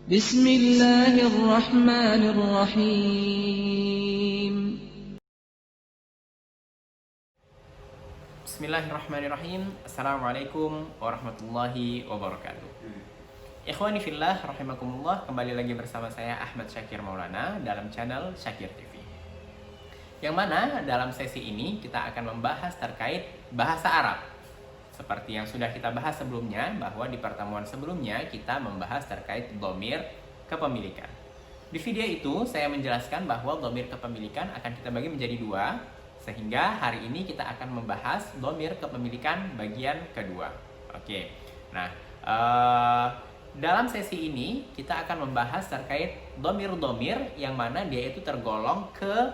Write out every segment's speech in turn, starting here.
Bismillahirrahmanirrahim. Bismillahirrahmanirrahim. Assalamualaikum warahmatullahi wabarakatuh. Ikhwani fillah rahimakumullah, kembali lagi bersama saya Ahmad Syakir Maulana dalam channel Syakir TV. Yang mana dalam sesi ini kita akan membahas terkait bahasa Arab. Seperti yang sudah kita bahas sebelumnya, bahwa di pertemuan sebelumnya kita membahas terkait dhamir kepemilikan. Di video itu saya menjelaskan bahwa dhamir kepemilikan akan kita bagi menjadi dua, sehingga hari ini kita akan membahas dhamir kepemilikan bagian kedua. Oke. Nah, dalam sesi ini kita akan membahas terkait dhamir-dhamir yang mana dia itu tergolong ke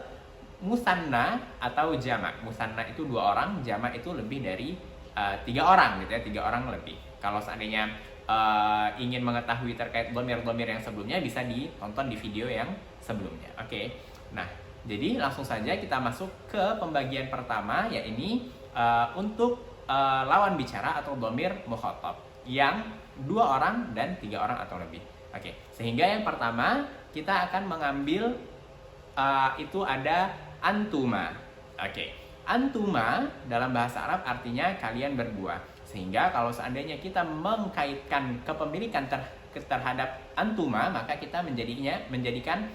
musanna atau jamak. Musanna itu 2 orang, jamak itu lebih dari 3 orang gitu ya, 3 orang lebih. Kalau seandainya ingin mengetahui terkait dhamir-dhamir yang sebelumnya, bisa ditonton di video yang sebelumnya. Oke. Nah, jadi langsung saja kita masuk ke pembagian pertama, yakni untuk lawan bicara atau dhamir mukhatab yang 2 orang dan 3 orang atau lebih. Oke. Sehingga yang pertama kita akan mengambil itu ada antuma. Oke. Antuma dalam bahasa Arab artinya kalian berdua. Sehingga kalau seandainya kita mengkaitkan kepemilikan terhadap antuma, maka kita menjadikan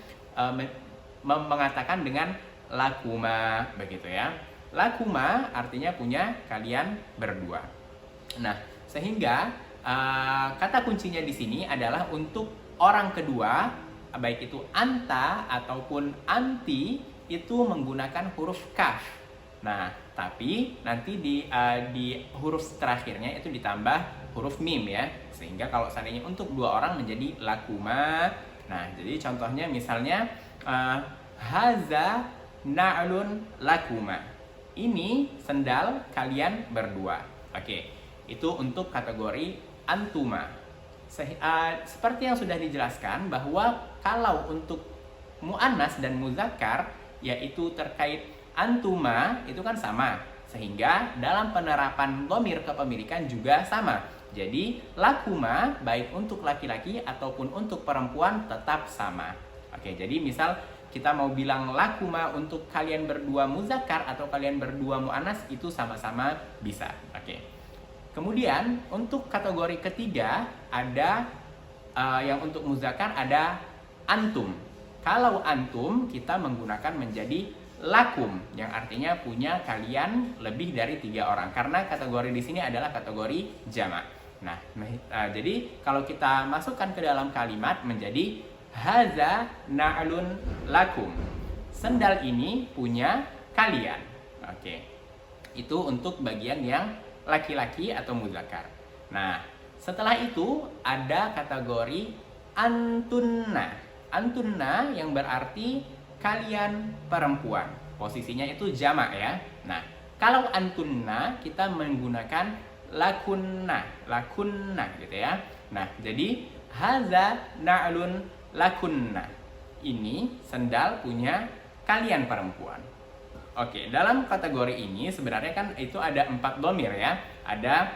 mengatakan dengan lakuma, begitu ya. Lakuma artinya punya kalian berdua. Nah, sehingga kata kuncinya di sini adalah untuk orang kedua, baik itu anta ataupun anti, itu menggunakan huruf kaf. Nah, tapi nanti di huruf terakhirnya itu ditambah huruf mim ya. Sehingga kalau seandainya untuk 2 orang menjadi lakuma. Nah, jadi contohnya misalnya haza na'lun lakuma. Ini sendal kalian berdua. Oke. Itu untuk kategori antuma. Seperti yang sudah dijelaskan bahwa kalau untuk mu'annas dan muzakkar, yaitu terkait antuma, itu kan sama. Sehingga dalam penerapan dhamir kepemilikan juga sama. Jadi lakuma baik untuk laki-laki ataupun untuk perempuan tetap sama. Oke, jadi misal kita mau bilang lakuma untuk kalian berdua muzakkar atau kalian berdua mu'annas, itu sama-sama bisa. Oke. Kemudian untuk kategori ketiga ada yang untuk muzakkar ada antum. Kalau antum kita menggunakan menjadi lakum, yang artinya punya kalian lebih dari 3 orang, karena kategori di sini adalah kategori jamak. Nah, jadi kalau kita masukkan ke dalam kalimat menjadi haza na'lun lakum. Sendal ini punya kalian. Oke. Itu untuk bagian yang laki-laki atau muzakkar. Nah, setelah itu ada kategori antunna. Antunna yang berarti kalian perempuan. Posisinya itu jamak ya. Nah, kalau antunna kita menggunakan lakunna, lakunna gitu ya. Nah, jadi haza na'lun lakunna. Ini sendal punya kalian perempuan. Oke, dalam kategori ini sebenarnya kan itu ada 4 dhamir ya. Ada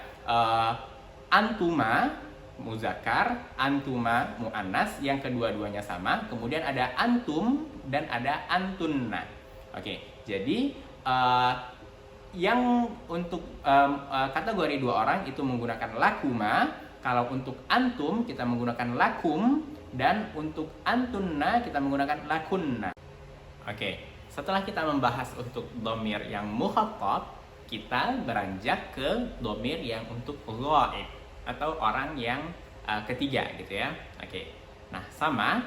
antuma muzakkar, antuma muannas yang kedua-duanya sama. Kemudian ada antum dan ada antunna. Oke, jadi yang untuk kategori 2 orang itu menggunakan lakuma. Kalau untuk antum kita menggunakan lakum, dan untuk antunna kita menggunakan lakunna. Oke. Setelah kita membahas untuk dhamir yang mukhatab, kita beranjak ke dhamir yang untuk ghaib atau orang yang ketiga gitu ya. Oke. Nah, sama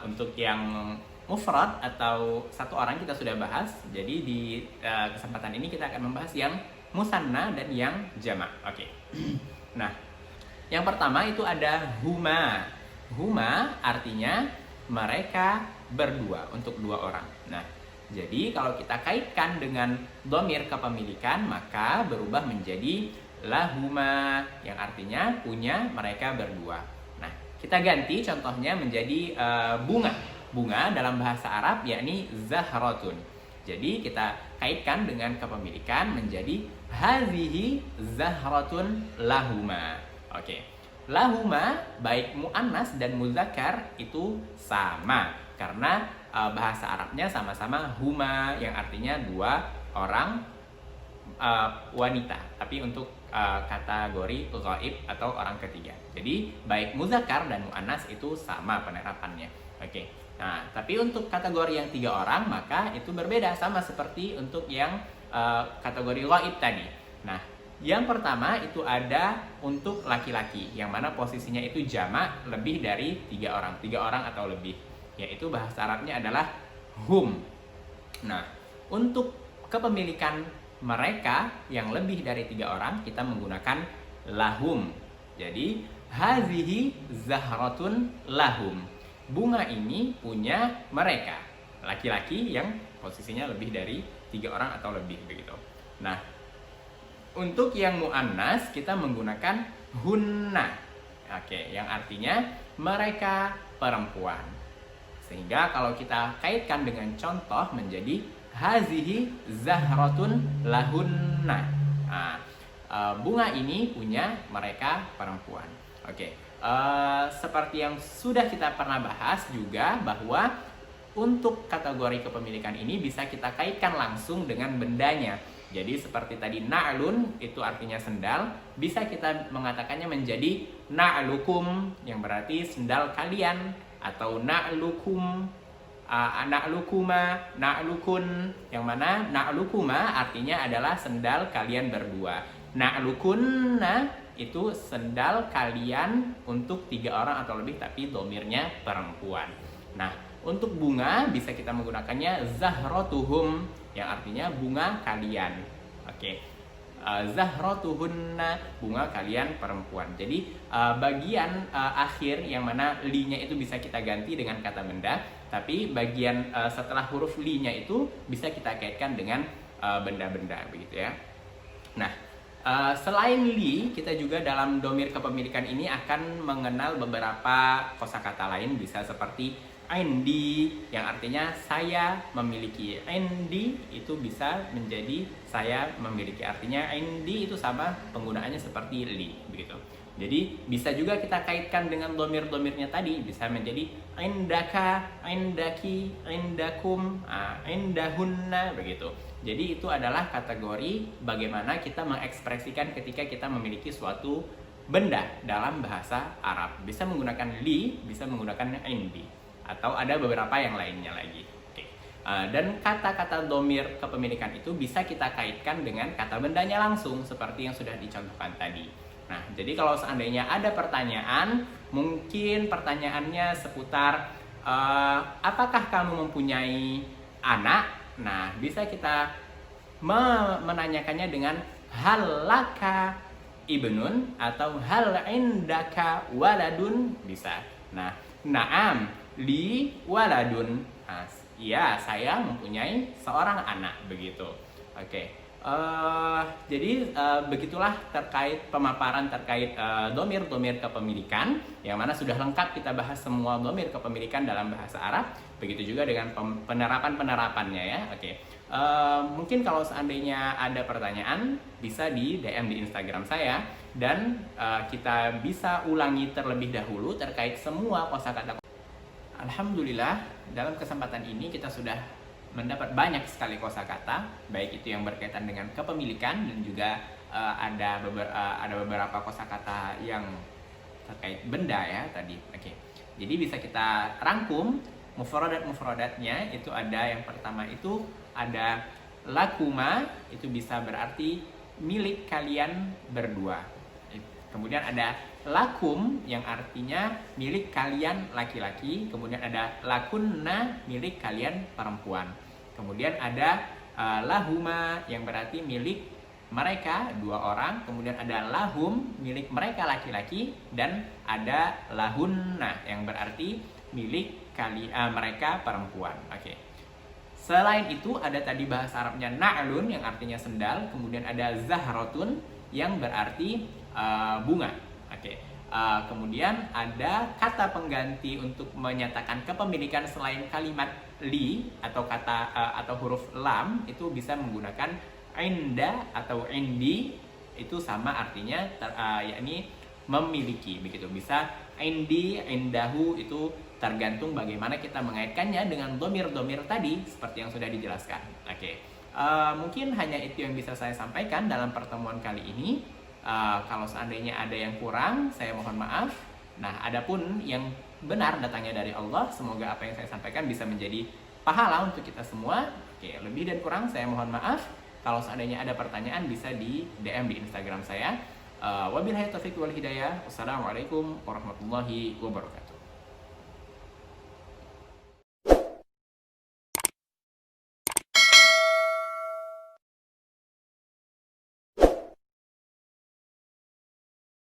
untuk yang mufrad atau 1 orang kita sudah bahas. Jadi di kesempatan ini kita akan membahas yang musanna dan yang jamak. Oke. Nah, yang pertama itu ada huma. Huma artinya mereka berdua, untuk 2 orang. Nah, jadi kalau kita kaitkan dengan dhamir kepemilikan, maka berubah menjadi lahuma, yang artinya punya mereka berdua. Nah, kita ganti contohnya menjadi bunga. Bunga dalam bahasa Arab yakni zahratun. Jadi kita kaitkan dengan kepemilikan menjadi hazihi zahratun lahuma. Oke. lahuma baik muannas dan muzakkar itu sama karena bahasa Arabnya sama-sama huma yang artinya dua orang wanita, tapi untuk kategori ghaib atau orang ketiga. Jadi baik muzakkar dan muannas itu sama penerapannya. Oke. Nah, tapi untuk kategori yang 3 orang maka itu berbeda, sama seperti untuk yang kategori ghaib tadi. Nah, yang pertama itu ada untuk laki-laki, yang mana posisinya itu jamak lebih dari 3 orang, 3 orang atau lebih, yaitu bahasa Arabnya adalah hum. Nah, untuk kepemilikan mereka yang lebih dari 3 orang kita menggunakan lahum. Jadi hazihi zahratun lahum. Bunga ini punya mereka, laki-laki yang posisinya lebih dari 3 orang atau lebih begitu. Nah, untuk yang muannas kita menggunakan hunna. Oke, yang artinya mereka perempuan. Sehingga kalau kita kaitkan dengan contoh menjadi hazihi zahratun lahunna. Nah, bunga ini punya mereka perempuan. Oke, seperti yang sudah kita pernah bahas juga bahwa untuk kategori kepemilikan ini bisa kita kaitkan langsung dengan bendanya. Jadi seperti tadi na'lun itu artinya sendal, bisa kita mengatakannya menjadi na'lukum yang berarti sendal kalian, atau na'lukum, na'lukuma, na'lukun, yang mana na'lukuma artinya adalah sendal kalian berdua. Na'lukunna itu sendal kalian untuk 3 orang atau lebih tapi domirnya perempuan. Nah, untuk bunga bisa kita menggunakannya zahratuhum yang artinya bunga kalian. Oke. Zahratuhunna, bunga kalian perempuan. Jadi bagian akhir yang mana li-nya itu bisa kita ganti dengan kata benda, tapi bagian setelah huruf li-nya itu bisa kita kaitkan dengan benda-benda begitu ya. Nah, selain li, kita juga dalam domir kepemilikan ini akan mengenal beberapa kosakata lain, bisa seperti indi yang artinya saya memiliki. Indi itu bisa menjadi saya memiliki, artinya indi itu sama penggunaannya seperti li begitu. Jadi bisa juga kita kaitkan dengan domir-domirnya tadi, bisa menjadi indaka, indaki, indakum, indahunna begitu. Jadi itu adalah kategori bagaimana kita mengekspresikan ketika kita memiliki suatu benda dalam bahasa Arab. Bisa menggunakan li, bisa menggunakan indi, atau ada beberapa yang lainnya lagi. Oke. Dan kata-kata domir kepemilikan itu bisa kita kaitkan dengan kata bendanya langsung seperti yang sudah dicontohkan tadi. Nah, jadi kalau seandainya ada pertanyaan, mungkin pertanyaannya seputar apakah kamu mempunyai anak? Nah, bisa kita menanyakannya dengan hal laka ibnun atau hal indaka waladun, bisa. Nah, na'am li waladun. Iya, saya mempunyai seorang anak begitu. Oke. Jadi begitulah terkait pemaparan terkait domir-domir kepemilikan, yang mana sudah lengkap kita bahas semua domir kepemilikan dalam bahasa Arab. Begitu juga dengan penerapannya ya. Oke. Mungkin kalau seandainya ada pertanyaan bisa di DM di Instagram saya, dan kita bisa ulangi terlebih dahulu terkait semua kosakata. Alhamdulillah, dalam kesempatan ini kita sudah mendapat banyak sekali kosakata, baik itu yang berkaitan dengan kepemilikan dan juga ada beberapa kosakata yang terkait benda ya tadi. Oke. Jadi bisa kita rangkum mufradat-mufradatnya. Itu ada yang pertama itu ada lakuma, itu bisa berarti milik kalian berdua. Kemudian ada lakum yang artinya milik kalian laki-laki. Kemudian ada lakunna, milik kalian perempuan. Kemudian ada lahuma yang berarti milik mereka 2 orang. Kemudian ada lahum, milik mereka laki-laki. Dan ada lahunna yang berarti milik mereka perempuan. Oke. Selain itu ada tadi bahasa Arabnya na'lun yang artinya sendal. Kemudian ada zahratun yang berarti bunga. Oke. Kemudian ada kata pengganti untuk menyatakan kepemilikan selain kalimat li atau kata atau huruf lam, itu bisa menggunakan inda atau indi. Itu sama artinya yakni memiliki, begitu. Bisa indi, indahu, itu tergantung bagaimana kita mengaitkannya dengan domir-domir tadi seperti yang sudah dijelaskan. Oke. Mungkin hanya itu yang bisa saya sampaikan dalam pertemuan kali ini. Kalau seandainya ada yang kurang, saya mohon maaf. Nah, adapun yang benar datangnya dari Allah, semoga apa yang saya sampaikan bisa menjadi pahala untuk kita semua. Oke, lebih dan kurang saya mohon maaf. Kalau seandainya ada pertanyaan bisa di DM di Instagram saya. Wabillahi taufiq wal hidayah. Wassalamualaikum warahmatullahi wabarakatuh.